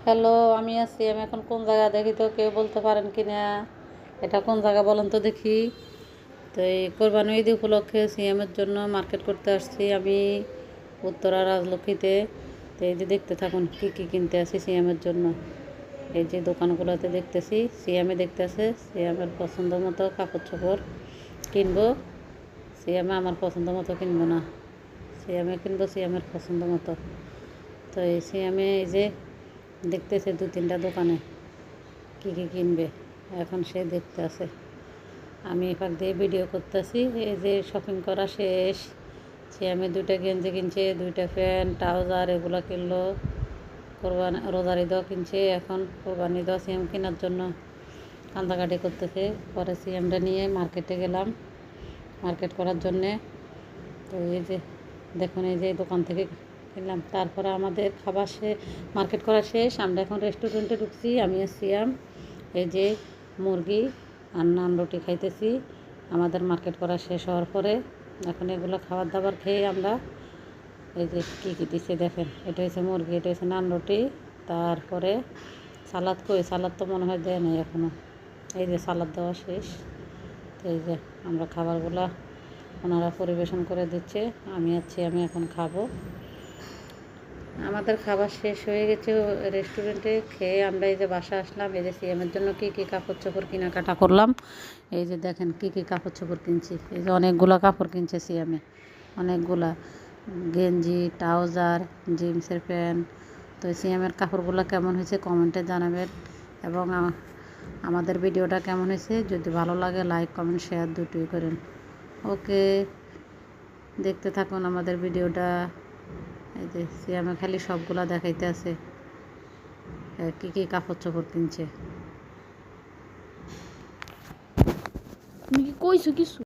Hello, আমি আছি। আমি এখন কোন জায়গা দেখি তো কেউ বলতে পারেন কি না? এটা কোন জায়গা বলেন তো দেখি। তো এই কোরবানি ঈদ উপলক্ষে সিএমের জন্য মার্কেট করতে আসছি আমি উত্তরা রাজলক্ষ্মীতে। তো এই যে দেখতে থাকুন কী কী কিনতে আসি সিএমের জন্য। এই যে দোকানগুলোতে দেখতেছি সিএমে দেখতে আছে, সিএমের পছন্দ মতো কাপড় চোপড় কিনবো। সিএমে আমার পছন্দ মতো কিনবো না, সিএমে কিনবো সিএমের পছন্দ মতো। তো এই সিএমে এই যে দেখতেছে দু তিনটা দোকানে কী কী কিনবে, এখন সে দেখতে আছে। আমি এপাক দিয়ে ভিডিও করতেছি। এই যে শপিং করা শেষ, সে আমি 2টা গেঞ্জি কিনছে, 2টা প্যান্ট ট্রাউজার এগুলো কিনলো। কোরবানি রোজার ঈদও কিনছে, এখন কোরবানি ঈদও সিএম কেনার জন্য কান্দাকাটি করতেছে। পরে সিএমটা নিয়ে মার্কেটে গেলাম মার্কেট করার জন্যে। তো এই যে দেখুন এই যে দোকান থেকে কিনলাম। তারপরে আমাদের খাবার মার্কেট করা শেষ, আমরা এখন রেস্টুরেন্টে ঢুকছি। আমি আর সিয়াম এই যে মুরগি আর নান রুটি খাইতেছি। আমাদের মার্কেট করা শেষ হওয়ার পরে এখন এগুলো খাবার দাবার খেয়ে আমরা এই যে কী কী দিচ্ছে দেখেন। এটা হচ্ছে মুরগি, এটা হচ্ছে নান রুটি, তারপরে সালাদ। সালাদ তো মনে হয় দেয় নাই এখনও। এই যে সালাদ দেওয়া শেষ। তো এই যে আমরা খাবারগুলো ওনারা পরিবেশন করে দিচ্ছে, আমি এখন খাবো। আমাদের খাবার শেষ হয়ে গেছে রেস্টুরেন্টে খেয়ে। আমরা এই যে বাসা আসলাম। এই যে সিএমের জন্য কী কী কাপড় চোপড় কেনাকাটা করলাম। এই যে দেখেন কী কী কাপড় চোপড় কিনছি। এই যে অনেকগুলো কাপড় কিনছে সিএমে, অনেকগুলা গেঞ্জি ট্রাউজার জিন্সের প্যান্ট। তো সিএমের কাপড়গুলো কেমন হয়েছে কমেন্টে জানাবেন, এবং আমাদের ভিডিওটা কেমন হয়েছে যদি ভালো লাগে লাইক কমেন্ট শেয়ার দুটোই করেন। ওকে, দেখতে থাকুন আমাদের ভিডিওটা। এই যে সিয়ামে খালি সবগুলা দেখাইতে আছে কী কী কাপড় চোপড় কিনছে। তুমি কি কইছো কিছু?